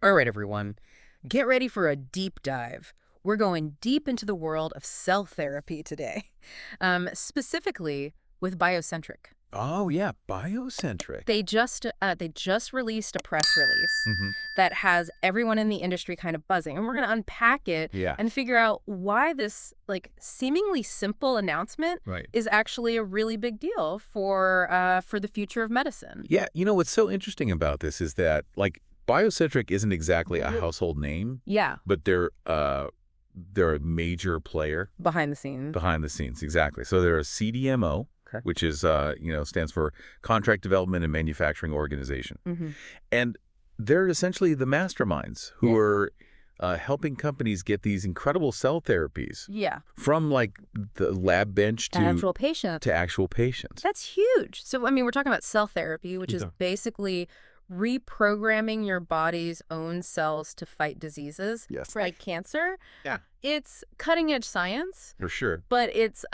All right, everyone. Get ready for a deep dive. We're going deep into the world of cell therapy today, specifically with BioCentriq. Oh, yeah, BioCentriq. They just released a press release Hmm. that has everyone in the industry kind of buzzing, and we're going to unpack it Yeah, and figure out why this seemingly simple announcement right. is actually a really big deal for the future of medicine. Yeah, what's so interesting about this is that, BioCentriq isn't exactly a household name, Yeah, but they're a major player behind the scenes. behind the scenes, exactly. So they're a CDMO, Okay. which is, stands for Contract Development and Manufacturing Organization. Hmm. And they're essentially the masterminds who are helping companies get these incredible cell therapies Yeah. from, the lab bench An actual patient. to actual patients. That's huge. So, I mean, we're talking about cell therapy, which is Yeah. basically reprogramming your body's own cells to fight diseases, Yes. like cancer. Yeah. It's cutting edge science, For sure. but it's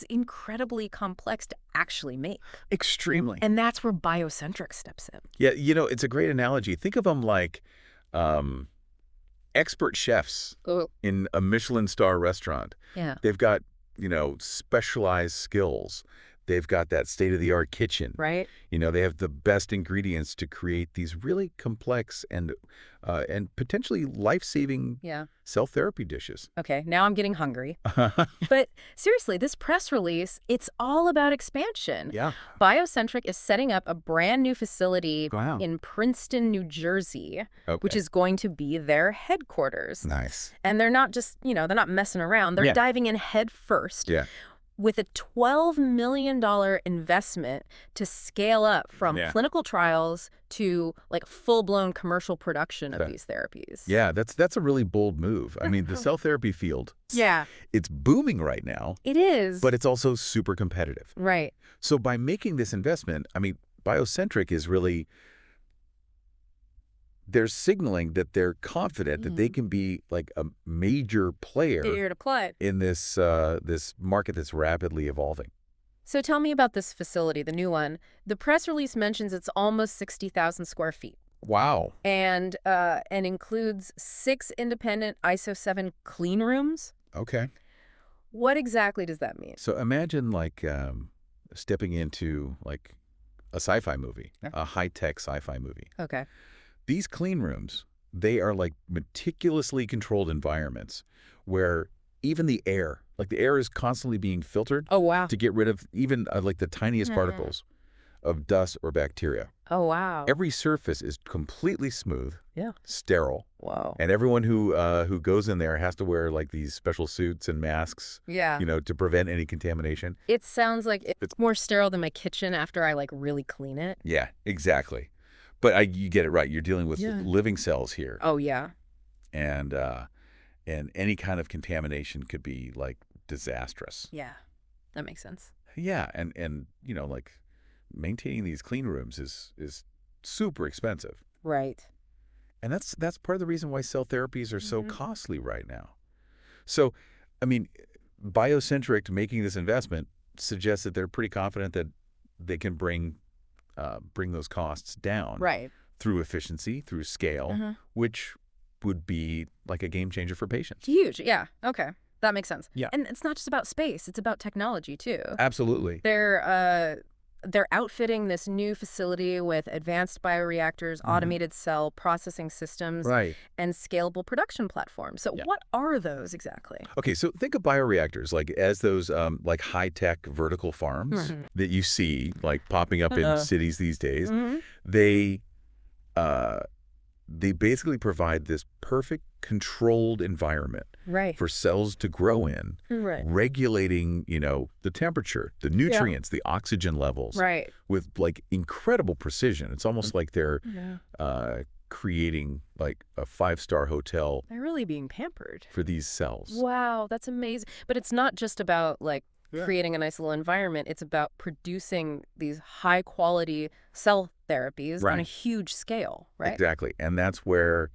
incredibly complex to actually make. Extremely. And that's where BioCentriq steps in. Yeah, it's a great analogy. Think of them like um, expert chefs Oh, in a Michelin star restaurant. yeah. They've got, specialized skills. They've got that state-of-the-art kitchen. Right? They have the best ingredients to create these really complex and potentially life-saving Yeah. cell therapy dishes. Okay, now I'm getting hungry. But seriously, this press release, it's all about expansion. Yeah. BioCentriq is setting up a brand new facility Wow. in Princeton, New Jersey, which Okay. is going to be their headquarters. Nice. And they're not just, they're not messing around. They're Yeah. diving in head first Yeah. with a $12 million investment to scale up from Yeah. clinical trials to full-blown commercial production of Okay. these therapies. Yeah, that's a really bold move. I mean, the cell therapy field, Yeah, it's booming right now, it is. but it's also super competitive. Right. So by making this investment, I mean, BioCentriq is really, they're signaling that they're confident that they can be like a major player Get your to play. in this market that's rapidly evolving. So tell me about this facility, the new one. The press release mentions it's almost 60,000 square feet Wow. and includes 6 independent ISO 7 clean rooms. Okay. What exactly does that mean? So imagine stepping into a sci-fi movie, Yeah. a high-tech sci-fi movie. Okay. These clean rooms, they are meticulously controlled environments where even the air is constantly being filtered Oh, wow. to get rid of even the tiniest Mhm. particles of dust or bacteria. Oh, wow. Every surface is completely smooth, Yeah. sterile, Whoa. and everyone who goes in there has to wear these special suits and masks, Yeah. to prevent any contamination. It sounds like it's more sterile than my kitchen after I really clean it. Yeah, exactly. But you get it right. You're dealing with Yeah. living cells here, Oh, yeah. and any kind of contamination could be disastrous. Yeah. That makes sense. Yeah, and maintaining these clean rooms is super expensive, Right. and that's part of the reason why cell therapies are so Mhm. costly right now. So, I mean, BioCentriq making this investment suggests that they're pretty confident that they can bring those costs down Right. through efficiency, through scale, Mhm. which would be like a game changer for patients. Huge. Yeah. Okay. That makes sense. Yeah. And it's not just about space, it's about technology too. Absolutely. They're outfitting this new facility with advanced bioreactors, automated cell processing systems, Right. and scalable production platforms. So Yeah. what are those exactly? Okay, so think of bioreactors as those high-tech vertical farms Mhm. that you see popping up in cities these days. Mhm. They they basically provide this perfect controlled environment Right. for cells to grow in, Right. regulating, the temperature, the nutrients, the oxygen levels Right. with incredible precision. It's almost like they're Yeah. creating a 5-star hotel They're really being pampered. for these cells. Wow, that's amazing. But it's not just about Yeah. creating a nice little environment. It's about producing these high quality cell therapies on a Right. huge scale, right? Exactly, and that's where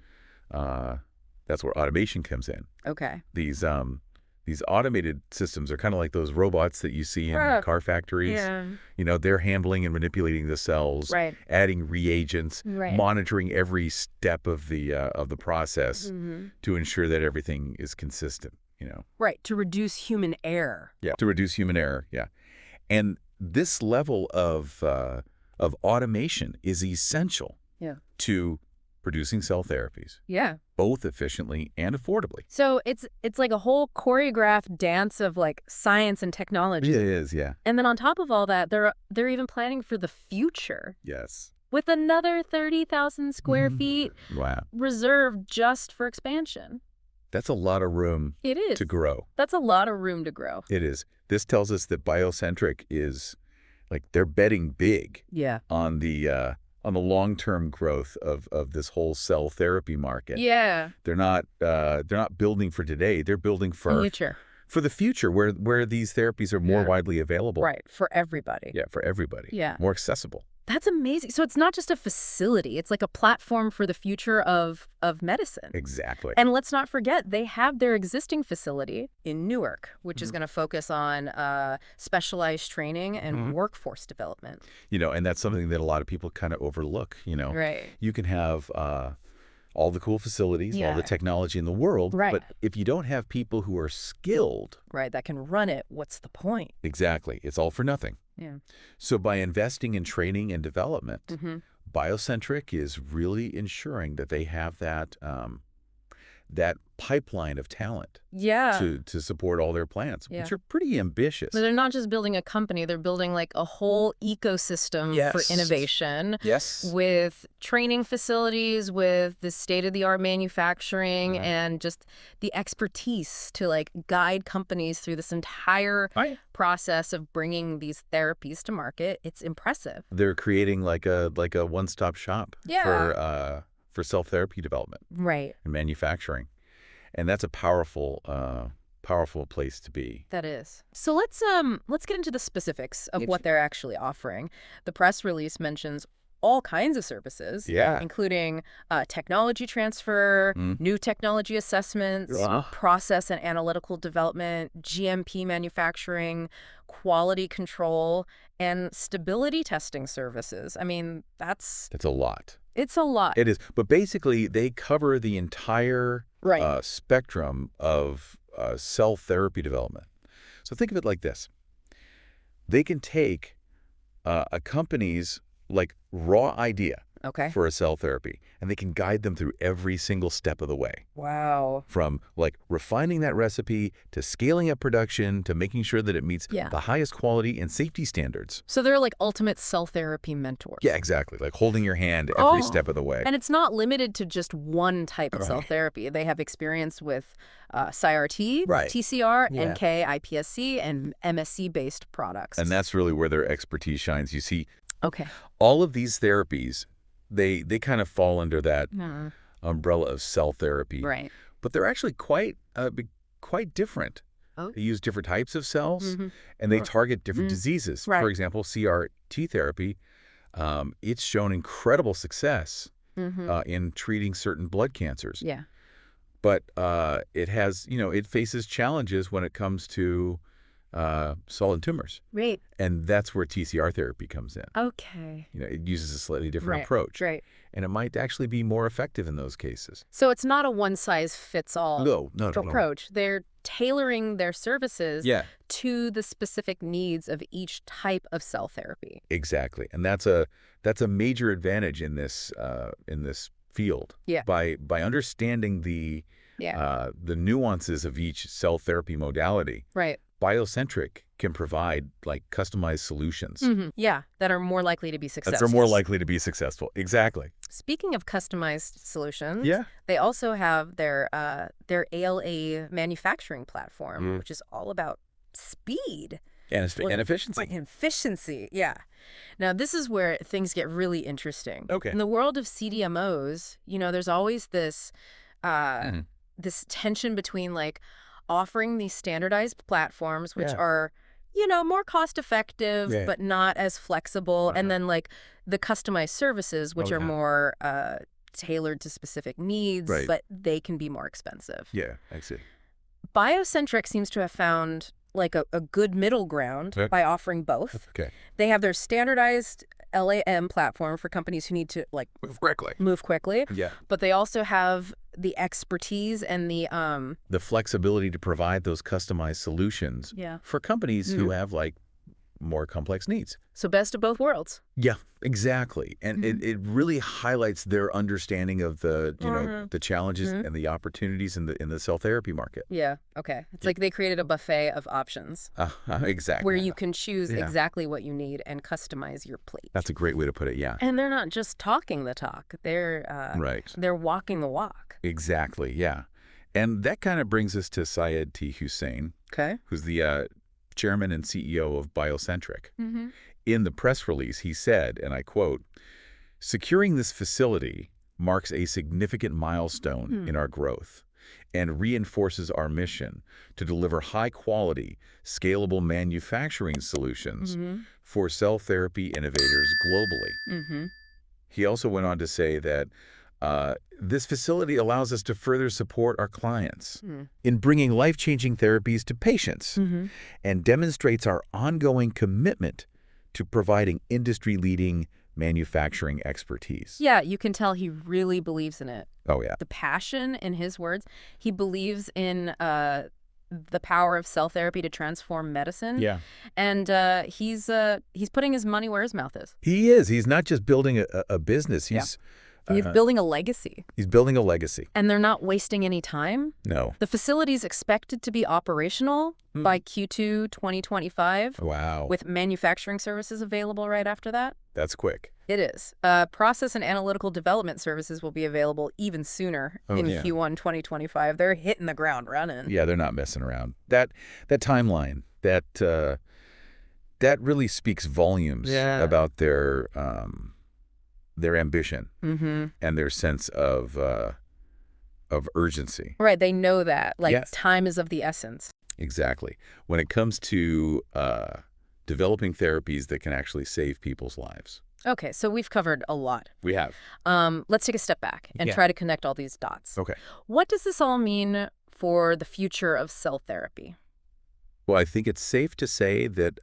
automation comes in. Okay. These These automated systems are kind of like those robots that you see in car factories. Yeah. They're handling and manipulating the cells, Right. adding reagents, Right. monitoring every step of the process to ensure that everything is consistent. Right. To reduce human error. Yeah. To reduce human error. Yeah. And this level of automation is essential Yeah. to producing cell therapies, Yeah. both efficiently and affordably. So it's like a whole choreographed dance of like science and technology. It is, yeah. And then on top of all that, they're even planning for the future Yes. with another 30,000 square feet Wow. reserved just for expansion. That's a lot of room It is. to grow. That's a lot of room to grow. It is. This tells us that BioCentriq is, they're betting big Yeah. on the long-term growth of this whole cell therapy market. Yeah. They're not building for today. They're building for Future. for the future, where these therapies are more widely available. Right. For everybody. Yeah, for everybody. Yeah. More accessible. That's amazing. So it's not just a facility. It's like a platform for the future of medicine. Exactly. And let's not forget, they have their existing facility in Newark, which is going to focus on specialized training and workforce development. And that's something that a lot of people kind of overlook. Right. You can have all the cool facilities, all the technology in the world, but if you don't have people who are skilled, right, that can run it, what's the point? Exactly. It's all for nothing. Yeah. So by investing in training and development, BioCentriq is really ensuring that they have that pipeline of talent to support all their plans, which are pretty ambitious. But they're not just building a company, they're building like a whole ecosystem for innovation. Yes. With training facilities, with the state-of-the-art manufacturing, and just the expertise to like guide companies through this entire process of bringing these therapies to market. It's impressive. They're creating like a one-stop shop for cell therapy development and manufacturing. And that's a powerful place to be. That is. So let's get into the specifics of what they're actually offering. The press release mentions all kinds of services, including technology transfer, new technology assessments, process and analytical development, GMP manufacturing, quality control, and stability testing services. I mean, that's a lot. It's a lot. It is. But basically, they cover the entire spectrum of cell therapy development. So think of it like this. They can take a company's raw idea for a cell therapy, and they can guide them through every single step of the way. Wow. From refining that recipe to scaling up production to making sure that it meets the highest quality and safety standards. So they're like ultimate cell therapy mentors. Yeah, exactly. Like holding your hand every step of the way. And it's not limited to just one type of cell therapy. They have experience with CRT, TCR, NK, iPSC, and MSC-based products. And that's really where their expertise shines. You see, okay, all of these therapies, they kind of fall under that umbrella of cell therapy. Right. But they're actually quite different. Oh. They use different types of cells, and they target different diseases. For example, CRT therapy, it's shown incredible success in treating certain blood cancers. Yeah. But it has, it faces challenges when it comes to solid tumors. Right. And that's where TCR therapy comes in. Okay. It uses a slightly different approach. Right. And it might actually be more effective in those cases. So it's not a one-size-fits-all approach. No. They're tailoring their services to the specific needs of each type of cell therapy. Exactly. And that's a major advantage in this field. Yeah. By understanding the nuances of each cell therapy modality. Right. BioCentriq can provide customized solutions. Yeah, that are more likely to be successful. That are more likely to be successful. Exactly. Speaking of customized solutions, they also have their ALA manufacturing platform, which is all about speed. And efficiency. And efficiency, yeah. Now, this is where things get really interesting. Okay. In the world of CDMOs, there's always this this tension between offering these standardized platforms, which are, more cost-effective, but not as flexible. And then, the customized services, which are more tailored to specific needs, but they can be more expensive. Yeah, I see. BioCentriq seems to have found like a good middle ground by offering both. Okay. They have their standardized LAM platform for companies who need to like move quickly. Yeah. But they also have the expertise and the flexibility to provide those customized solutions for companies who have like more complex needs. So best of both worlds. Yeah, exactly. And it really highlights their understanding of the, you know, the challenges and the opportunities in the cell therapy market. Yeah, okay. It's like they created a buffet of options. Exactly. Where you can choose exactly what you need and customize your plate. That's a great way to put it, yeah. And they're not just talking the talk. They're walking the walk. Exactly, yeah. And that kind of brings us to Syed T. Hussein, who's the chairman and CEO of BioCentriq. In the press release, he said, and I quote, "Securing this facility marks a significant milestone in our growth and reinforces our mission to deliver high-quality, scalable manufacturing solutions for cell therapy innovators globally." He also went on to say that this facility allows us to further support our clients in bringing life-changing therapies to patients and demonstrates our ongoing commitment to providing industry-leading manufacturing expertise. Yeah, you can tell he really believes in it. Oh, yeah. The passion, in his words, he believes in the power of cell therapy to transform medicine. Yeah. And he's putting his money where his mouth is. He is. He's not just building a business. He's building a legacy. He's building a legacy. And they're not wasting any time. No. The facility is expected to be operational by Q2 2025. Wow. With manufacturing services available right after that. That's quick. It is. Process and analytical development services will be available even sooner in Q1 2025. They're hitting the ground running. Yeah, they're not messing around. That timeline, that really speaks volumes about their ambition and their sense of urgency. Right, they know that. Time is of the essence. Exactly. When it comes to developing therapies that can actually save people's lives. Okay, so we've covered a lot. We have. Let's take a step back and try to connect all these dots. Okay. What does this all mean for the future of cell therapy? Well, I think it's safe to say that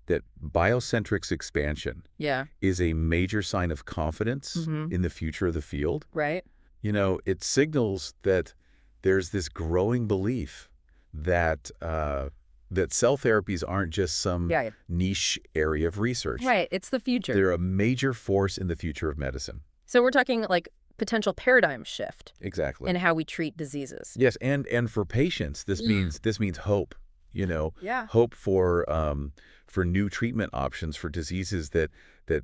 that BioCentriq's expansion is a major sign of confidence in the future of the field. Right. You know, it signals that there's this growing belief that that cell therapies aren't just some niche area of research. Right, it's the future. They're a major force in the future of medicine. So we're talking like potential paradigm shift. Exactly. In how we treat diseases. Yes, and for patients, this means hope. You know, hope for new treatment options for diseases that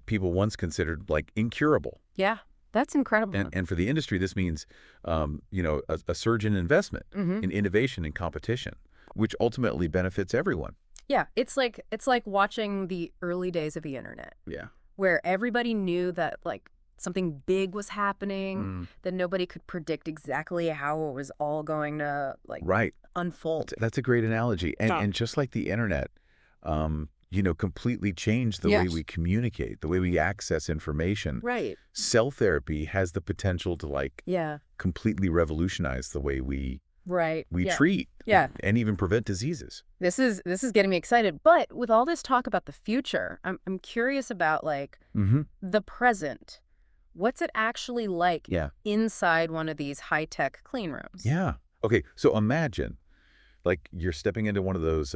people once considered like incurable. Yeah, that's incredible. And for the industry, this means, you know, a surge in investment in innovation and competition, which ultimately benefits everyone. Yeah, it's like watching the early days of the internet. Yeah. Where everybody knew that like something big was happening, that nobody could predict exactly how it was all going to like unfold. That's a great analogy. And just like the internet, you know, completely changed the way we communicate, the way we access information. Right. Cell therapy has the potential to like completely revolutionize the way we treat and even prevent diseases. This is getting me excited. But with all this talk about the future, I'm curious about like the present. What's it actually like inside one of these high-tech clean rooms? Yeah. Okay, so imagine like you're stepping into one of those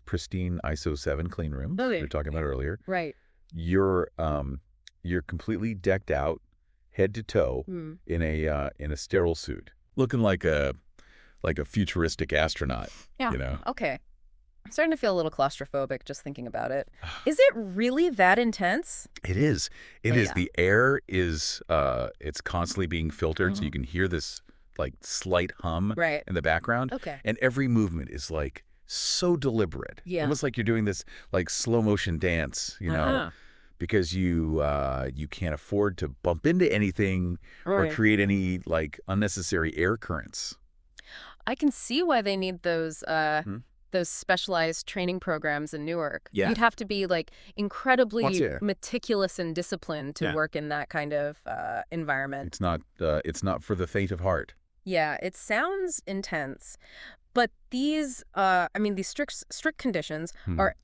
pristine ISO 7 clean rooms we were talking about earlier. Right. You're completely decked out head to toe in a sterile suit, looking like a futuristic astronaut. Yeah. You know. Okay. I'm starting to feel a little claustrophobic just thinking about it. Is it really that intense? It is. It is. The air is it's constantly being filtered, so you can hear this like slight hum in the background. Okay. And every movement is like so deliberate. Yeah. Almost like you're doing this like slow motion dance, you know, because you can't afford to bump into anything or create any like unnecessary air currents. I can see why they need those specialized training programs in Newark. Yeah. You'd have to be like incredibly meticulous and disciplined to work in that kind of environment. It's not for the faint of heart. Yeah, it sounds intense. But these, these strict conditions are,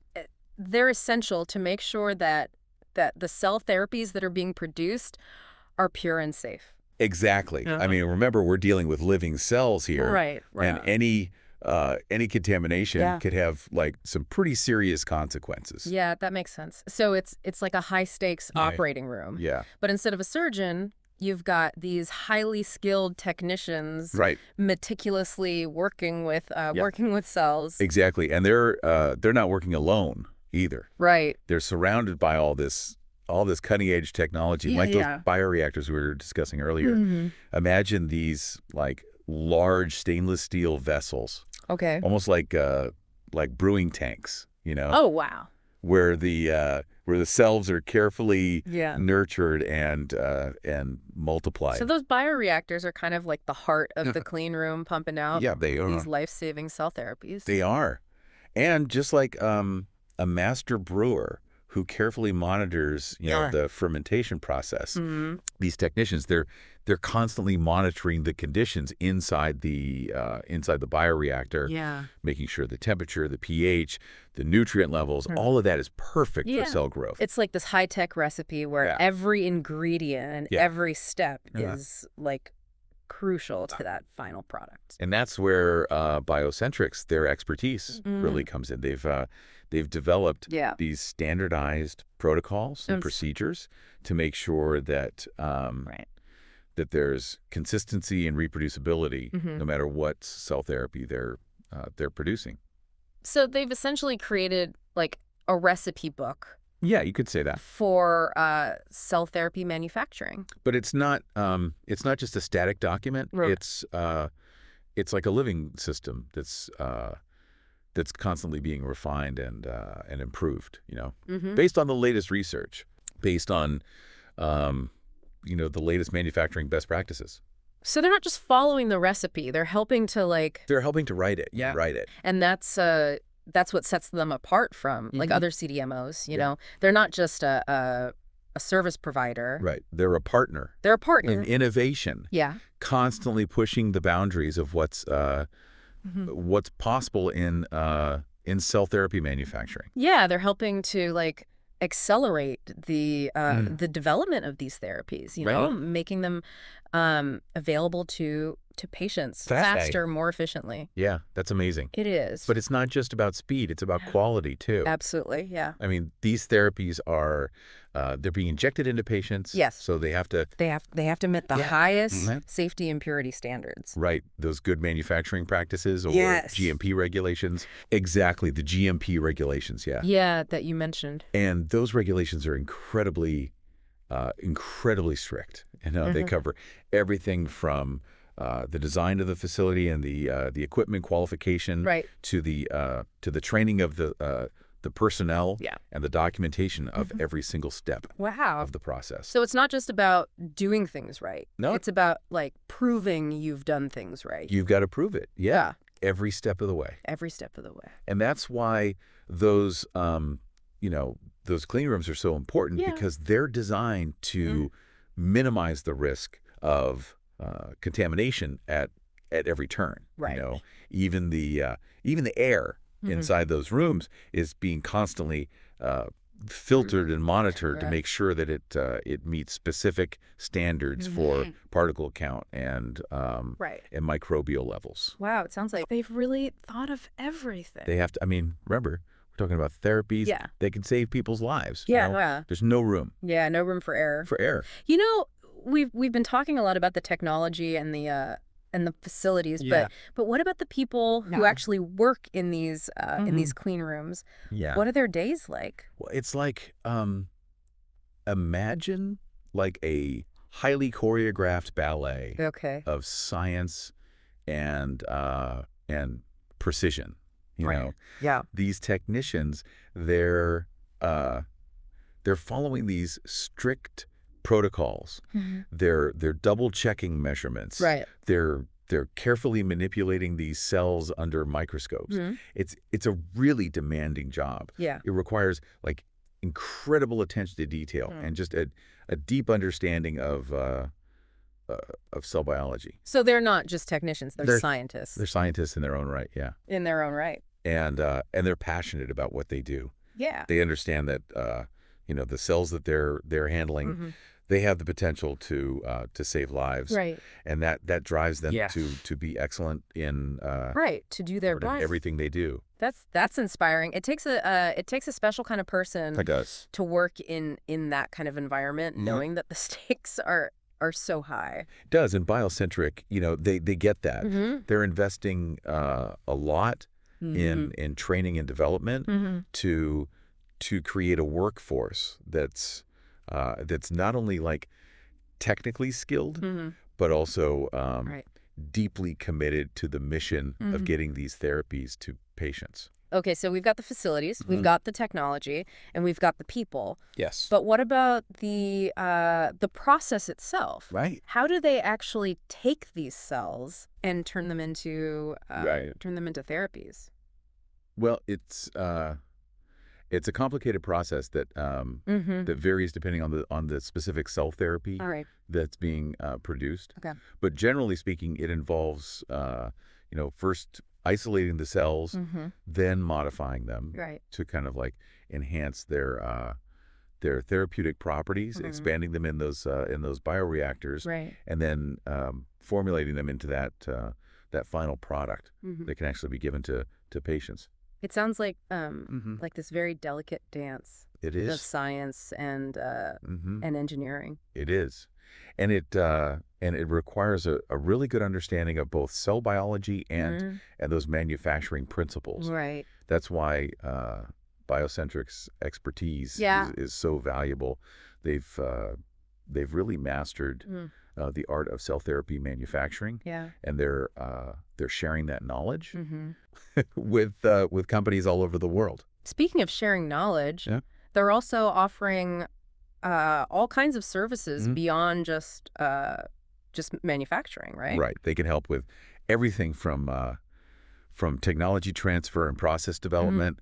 they're essential to make sure that the cell therapies that are being produced are pure and safe. Exactly. I mean, remember, we're dealing with living cells here. Right. And any contamination could have like some pretty serious consequences. Yeah, that makes sense. So it's like a high stakes operating room. Yeah. But instead of a surgeon, you've got these highly skilled technicians meticulously working with cells. Exactly. And they're not working alone either. Right. They're surrounded by all this cutting edge technology, like those bioreactors we were discussing earlier. Imagine these like large stainless steel vessels. Okay. Almost like brewing tanks, Oh, wow. Where the cells are carefully nurtured and multiplied. So those bioreactors are kind of like the heart of the clean room, pumping out they are. These life-saving cell therapies. They are. And just like a master brewer who carefully monitors, the fermentation process. These technicians, they're constantly monitoring the conditions inside the bioreactor, making sure the temperature, the pH, the nutrient levels, all of that is perfect for cell growth. It's like this high-tech recipe where every ingredient and every step is like crucial to that final product. And that's where BioCentriq's, their expertise really comes in. They've developed these standardized protocols and procedures to make sure that that there's consistency and reproducibility no matter what cell therapy they're producing. So they've essentially created like a recipe book. Yeah, you could say that. For cell therapy manufacturing. But it's not just a static document. Right. It's like a living system that's constantly being refined and improved, based on the latest research, based on the latest manufacturing best practices. So they're not just following the recipe; they're helping to write it. Write it. And that's what sets them apart from like other CDMOs. You know, they're not just a service provider. Right. They're a partner. They're a partner in innovation. Yeah. Constantly pushing the boundaries of what's possible in cell therapy manufacturing. Yeah, they're helping to like accelerate the development of these therapies, making them available to patients faster, more efficiently. Yeah, that's amazing. It is. But it's not just about speed, it's about quality too. Absolutely, yeah. I mean, these therapies are they're being injected into patients. Yes. So they have to meet the highest safety and purity standards. Right. Those good manufacturing practices or GMP regulations. Exactly, the GMP regulations, Yeah, that you mentioned. And those regulations are incredibly strict. They cover everything from the design of the facility and the equipment qualification to the training of the personnel and the documentation of every single step of the process. So it's not just about doing things right. No. It's about like proving you've done things right. You've got to prove it. Yeah. Every step of the way. Every step of the way. And that's why those those clean rooms are so important because they're designed to minimize the risk of contamination at every turn. Right. Even the air inside those rooms is being constantly filtered and monitored to make sure that it meets specific standards for particle count and microbial levels. Wow, it sounds like they've really thought of everything. They have to. I mean, remember, we're talking about therapies. Yeah. They can save people's lives. Yeah. There's no room. Yeah, no room for error. We've been talking a lot about the technology and the facilities, but what about the people who actually work in these clean rooms? Yeah. What are their days like? Well, it's like imagine like a highly choreographed ballet of science and precision. These technicians, they're following these strict protocols. They're double checking measurements. Right. They're carefully manipulating these cells under microscopes. It's a really demanding job. Yeah. It requires like incredible attention to detail and just a deep understanding of cell biology. So they're not just technicians; they're scientists. They're scientists in their own right, yeah. In their own right. And they're passionate about what they do. Yeah. They understand that the cells that they're handling, they have the potential to save lives. Right. And that drives them to be excellent in to do their best. Everything they do. That's inspiring. It takes a special kind of person to work in that kind of environment, knowing that the stakes are so high. It does. And BioCentriq, they get that. They're investing a lot in training and development to create a workforce that's not only like technically skilled, but also deeply committed to the mission of getting these therapies to patients. Okay, so we've got the facilities, we've got the technology, and we've got the people. Yes. But what about the process itself? Right. How do they actually take these cells and turn them into therapies? Well, it's a complicated process that that varies depending on the specific cell therapy that's being produced. Okay. But generally speaking, it involves first isolating the cells, then modifying them to kind of like enhance their therapeutic properties, expanding them in those bioreactors, and then formulating them into that final product that can actually be given to patients. It sounds like this very delicate dance. It is. Of science and engineering. It is, and it requires a really good understanding of both cell biology and those manufacturing principles. Right. That's why BioCentriq's expertise is so valuable. They've really mastered the art of cell therapy manufacturing. Yeah. And they're sharing that knowledge with companies all over the world. Speaking of sharing knowledge, they're also offering all kinds of services beyond just manufacturing, right? Right. They can help with everything from technology transfer and process development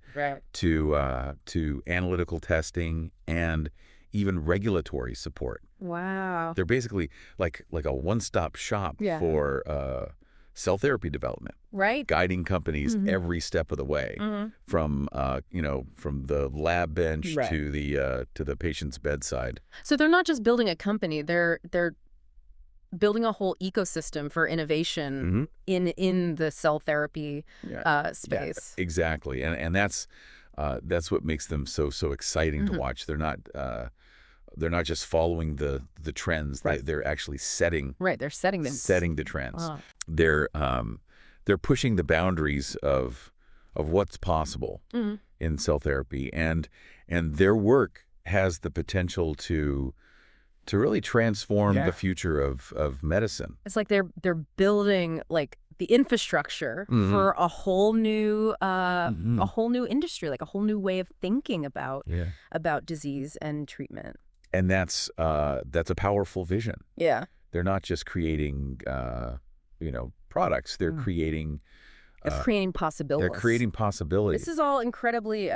to analytical testing and even regulatory support. Wow. They're basically like a one-stop shop for cell therapy development. Right. Guiding companies every step of the way, from the lab bench to the patient's bedside. So they're not just building a company; they're building a whole ecosystem for innovation in the cell therapy space. Yeah, exactly, and that's what makes them so exciting to watch. They're not just following the trends. They're actually setting they're setting the trends. They're pushing the boundaries of what's possible in cell therapy, and their work has the potential to really transform the future of medicine. It's like they're building like the infrastructure for a whole new industry, like a whole new way of thinking about disease and treatment. And that's a powerful vision. Yeah. They're not just creating products. They're creating possibilities. They're creating possibilities. This is all incredibly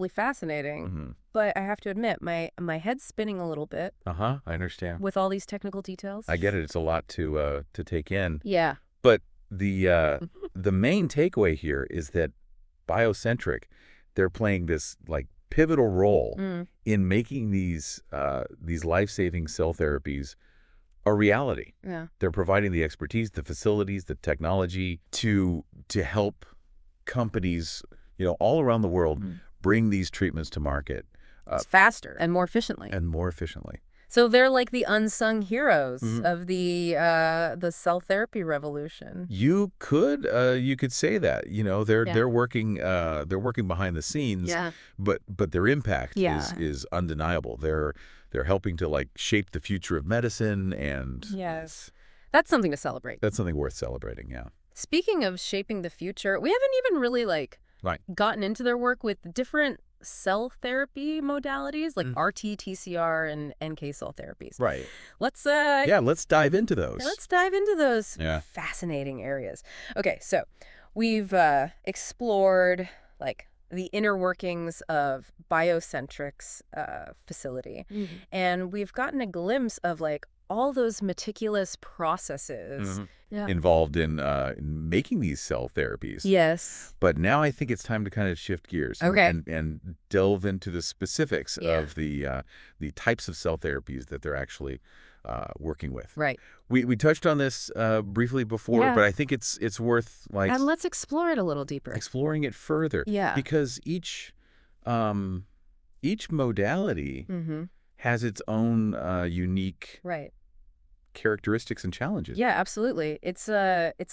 fascinating. But I have to admit, my head's spinning a little bit. I understand. With all these technical details. I get it. It's a lot to take in. Yeah. But the main takeaway here is that BioCentriq, they're playing this like pivotal role in making these life-saving cell therapies a reality. Yeah. They're providing the expertise, the facilities, the technology to help companies, all around the world bring these treatments to market. Faster and more efficiently. So they're like the unsung heroes of the cell therapy revolution. You could say that. They're working behind the scenes. Yeah. But their impact is undeniable. They're helping to like shape the future of medicine, and yes, that's something to celebrate. That's something worth celebrating. Yeah. Speaking of shaping the future, we haven't even really gotten into their work with different cell therapy modalities like RT, TCR, and NK cell therapies. Right. Let's dive into those. Let's dive into those fascinating areas. Okay, so we've explored like the inner workings of BioCentriq's facility, and we've gotten a glimpse of like all those meticulous processes involved in making these cell therapies. Yes. But now I think it's time to kind of shift gears and delve into the specifics of the types of cell therapies that they're actually working with. Right. We touched on this briefly before, but I think it's worth and let's explore it a little deeper. Exploring it further. Yeah. Because each modality has its own unique characteristics and challenges. Yeah, absolutely. It's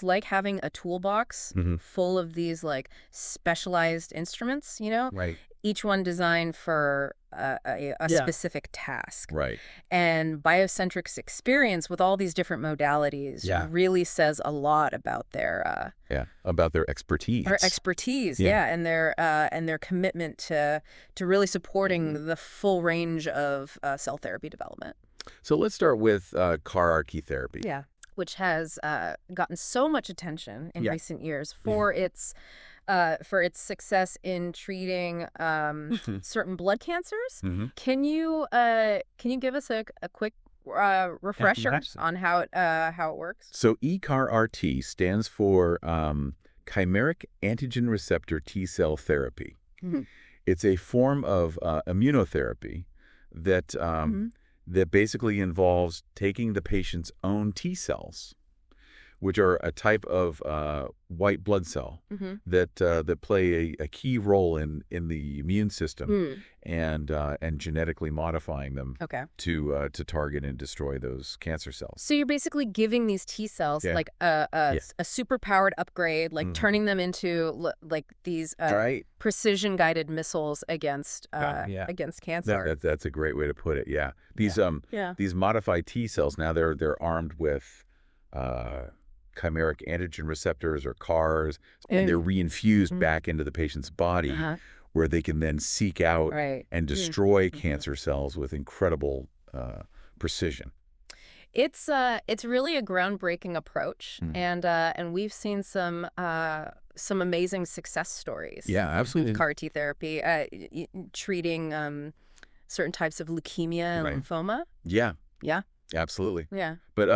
like having a toolbox full of these like specialized instruments, Right. Each one designed for a specific task. Right. And BioCentriq's experience with all these different modalities really says a lot about their about their expertise. And their commitment to really supporting the full range of cell therapy development. So let's start with CAR-RT therapy. Yeah, which has gotten so much attention in recent years for its success in treating certain blood cancers. Can you give us a quick refresher on how it works? So eCAR-RT stands for chimeric antigen receptor T-cell therapy. It's a form of immunotherapy that that basically involves taking the patient's own T cells, which are a type of white blood cell that play a key role in the immune system and genetically modifying them to target and destroy those cancer cells. So you're basically giving these T cells like a super powered upgrade, like turning them into like these precision guided missiles against cancer. That's a great way to put it. Yeah, these modified T cells, now they're armed with chimeric antigen receptors, or CARs, and they're reinfused back into the patient's body, where they can then seek out and destroy cancer cells with incredible precision. It's really a groundbreaking approach, and we've seen some amazing success stories. Yeah, absolutely. With CAR T therapy, treating certain types of leukemia and lymphoma. Yeah. Yeah. Absolutely. Yeah. But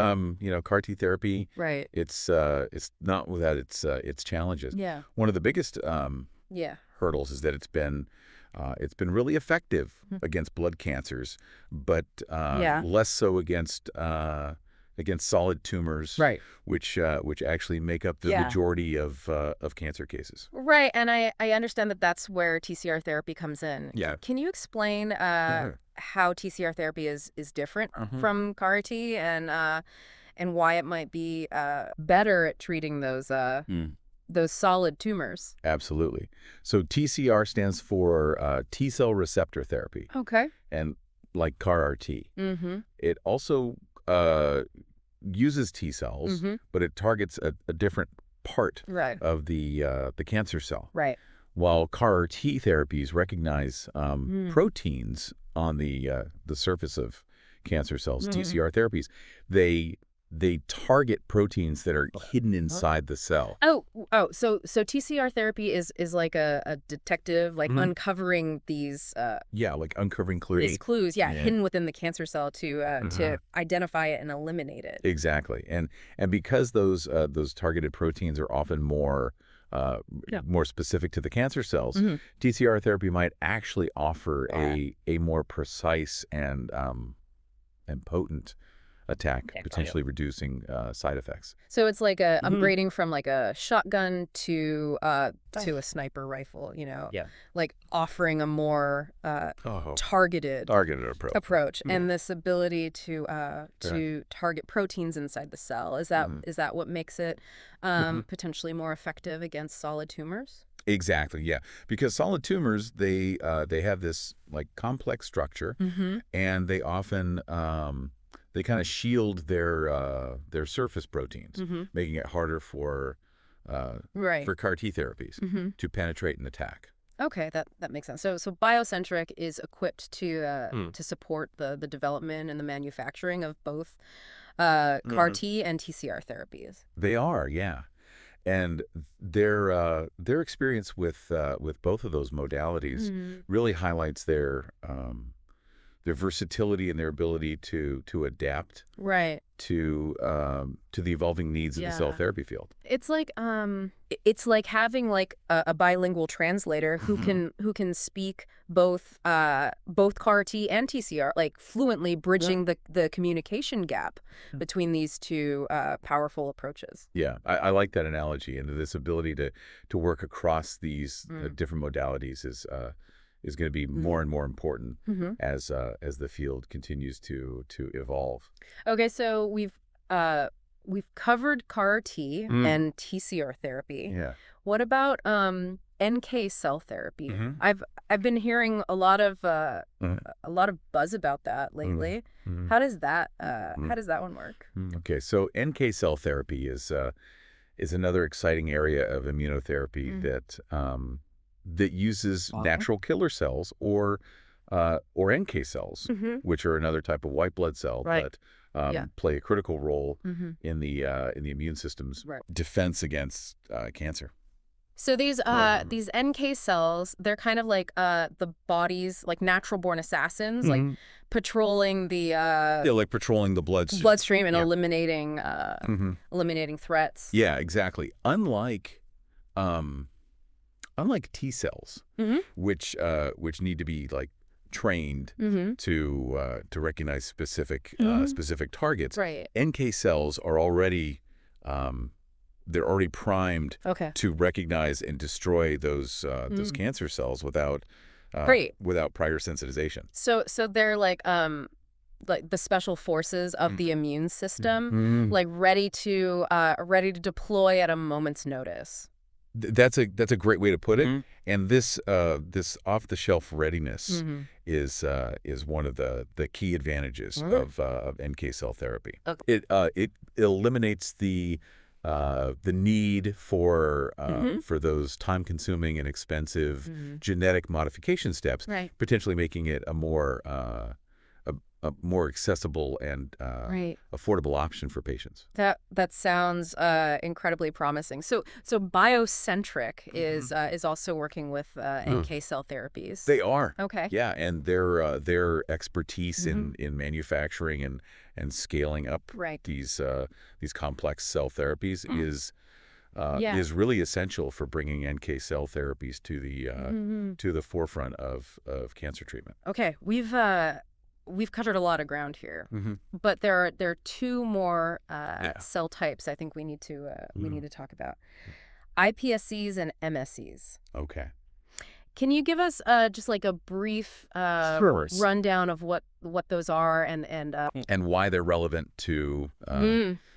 CAR T therapy, it's not without its challenges. Yeah. One of the biggest hurdles is that it's been really effective against blood cancers, but less so against solid tumors, which actually make up the majority of cancer cases. Right, and I understand that that's where TCR therapy comes in. Yeah. Can you explain how TCR therapy is different from CAR-T and why it might be better at treating those solid tumors? Absolutely. So TCR stands for T-cell receptor therapy. Okay. And like CAR-RT. It also uses T cells, but it targets a different part of the cancer cell. Right. While CAR-T therapies recognize proteins on the surface of cancer cells, TCR therapies, they target proteins that are hidden inside the cell. So TCR therapy is like a detective, like uncovering these like uncovering clues. These clues, hidden within the cancer cell to identify it and eliminate it. Exactly. And because those targeted proteins are often more specific to the cancer cells, TCR therapy might actually offer a more precise and potent attack, potentially reducing side effects. So it's like upgrading from like a shotgun to a sniper rifle, like offering a more targeted approach, and this ability to target proteins inside the cell. Is that what makes it potentially more effective against solid tumors? Exactly, yeah. Because solid tumors, they have this like complex structure, and they often they kind of shield their surface proteins, making it harder for CAR-T therapies to penetrate and attack. Okay, that makes sense. So BioCentriq is equipped to support the development and the manufacturing of both CAR-T and TCR therapies. They are, yeah. And their experience with both of those modalities really highlights their their versatility and their ability to adapt to the evolving needs of the cell therapy field. It's like having like a bilingual translator who can speak both CAR T and TCR, like fluently, bridging the communication gap between these two powerful approaches. Yeah, I like that analogy, and this ability to work across these different modalities is going to be more and more important as the field continues to evolve. Okay, so we've covered CAR T and TCR therapy. Yeah. What about NK cell therapy? I've been hearing a lot of buzz about that lately. How does that one work? Okay, so NK cell therapy is another exciting area of immunotherapy that uses natural killer cells or NK cells, which are another type of white blood cell that play a critical role in the immune system's defense against cancer. So these NK cells, they're kind of like the body's like natural born assassins, like patrolling the patrolling the bloodstream and eliminating threats. Yeah, exactly. Unlike T cells, which need to be like trained to recognize specific targets. Right. NK cells are already they're already primed to recognize and destroy those cancer cells without prior sensitization. So they're like the special forces of the immune system, like ready to deploy at a moment's notice. That's a great way to put it. And this off-the-shelf readiness is one of the key advantages of NK cell therapy. Okay. It eliminates the need for those time-consuming and expensive genetic modification steps, potentially making it a more accessible and affordable option for patients. That sounds incredibly promising. So BioCentriq is also working with NK cell therapies. They are. Okay. Yeah, and their expertise in manufacturing and scaling up these complex cell therapies is really essential for bringing NK cell therapies to the forefront of cancer treatment. Okay, we've covered a lot of ground here, but there are two more cell types I think we need to talk about: iPSCs and MSCs. Okay. Can you give us just like a brief rundown of what those are and why they're relevant to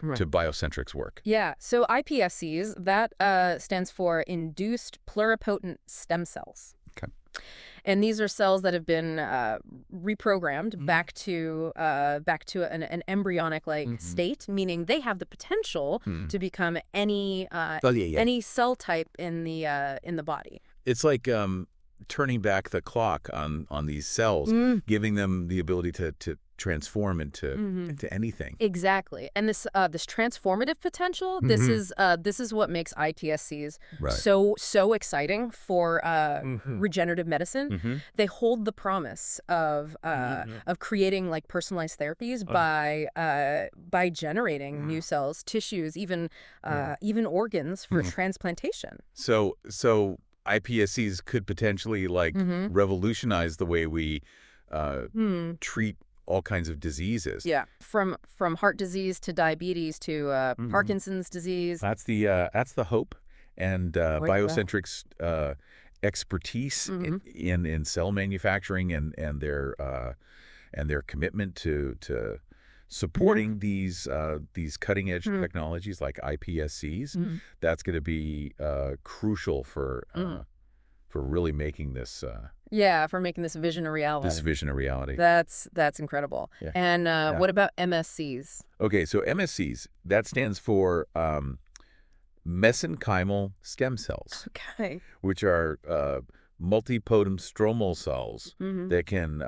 BioCentriq's work? Yeah. So iPSCs, that stands for induced pluripotent stem cells. Okay. And these are cells that have been reprogrammed back to an embryonic state, meaning they have the potential to become any cell type in the body. It's like turning back the clock on these cells, giving them the ability to transform into anything. Exactly. And this transformative potential, this is what makes iPSCs so exciting for regenerative medicine. They hold the promise of creating like personalized therapies by generating new cells, tissues, even organs for transplantation. So iPSCs could potentially revolutionize the way we treat all kinds of diseases. Yeah, from heart disease to diabetes to Parkinson's disease. That's the hope, and BioCentriq's expertise in cell manufacturing and their commitment to supporting these cutting edge technologies like iPSCs. That's going to be crucial for really making this. For making this vision a reality. That's incredible. Yeah. And what about MSCs? Okay, so MSCs, that stands for mesenchymal stem cells. Okay. Which are multipotent stromal cells that can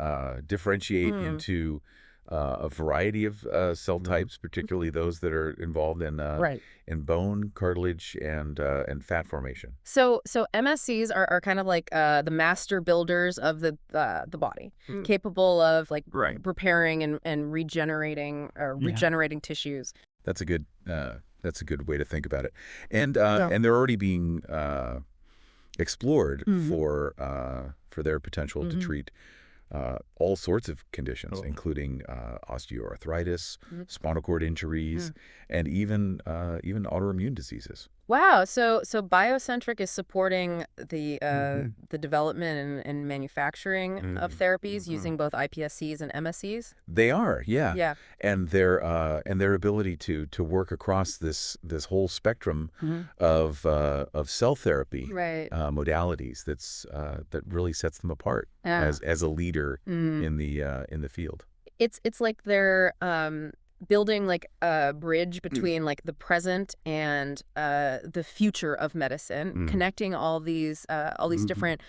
differentiate into a variety of cell types, particularly those that are involved in bone, cartilage, and fat formation. So MSCs are kind of like the master builders of the body, capable of like repairing and regenerating or regenerating tissues. That's a good way to think about it, and they're already being explored for their potential to treat all sorts of conditions, including osteoarthritis, spinal cord injuries, and even autoimmune diseases. Wow. So BioCentriq is supporting the development and manufacturing of therapies using both iPSCs and MSCs. They are, yeah. Yeah. And their ability to work across this whole spectrum of cell therapy modalities that really sets them apart as a leader in the field. It's like they're building like a bridge between like the present and the future of medicine, connecting all these different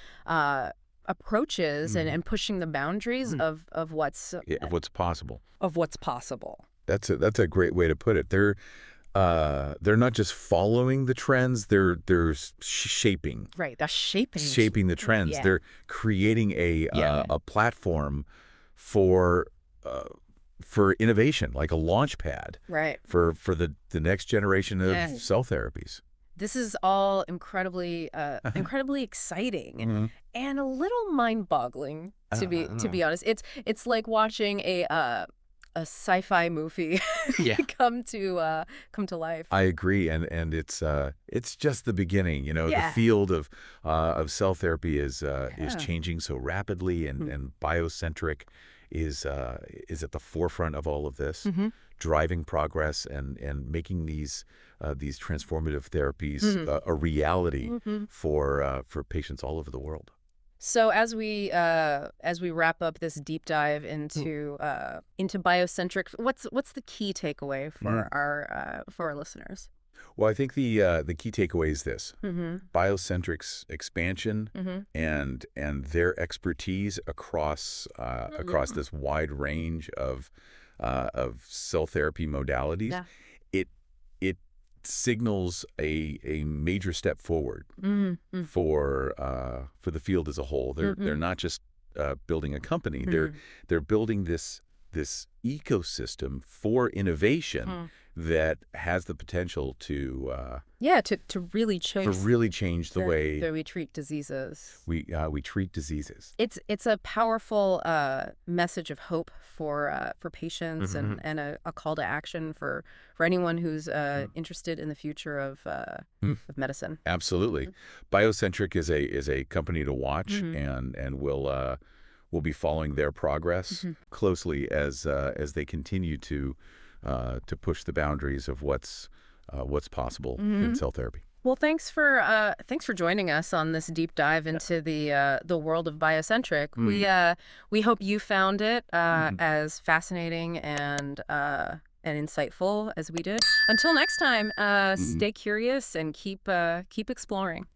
approaches and pushing the boundaries of what's possible. Of what's possible. That's a great way to put it. They're not just following the trends, they're shaping. Right, they're shaping the trends. They're creating a platform for innovation, like a launch pad for the next generation of cell therapies. This is all incredibly exciting and a little mind-boggling to be honest. It's like watching a sci-fi movie come to life. I agree, and it's just the beginning. The field of cell therapy is changing so rapidly, and BioCentriq is at the forefront of all of this, driving progress and making these transformative therapies a reality for patients all over the world. So as we wrap up this deep dive into BioCentriq, what's the key takeaway for our listeners? Well, I think the key takeaway is this: BioCentriq's expansion and their expertise across this wide range of cell therapy modalities. It signals a major step forward for the field as a whole. They're not just building a company. They're building this ecosystem for innovation that has the potential to really change the way that we treat diseases. We treat diseases. It's a powerful message of hope for patients and a call to action for anyone who's interested in the future of medicine. Absolutely. BioCentriq is a company to watch, and we'll be following their progress closely as they continue to push the boundaries of what's possible in cell therapy. Well, thanks for joining us on this deep dive into the world of BioCentriq. We hope you found it as fascinating and insightful as we did. Until next time, stay curious and keep exploring.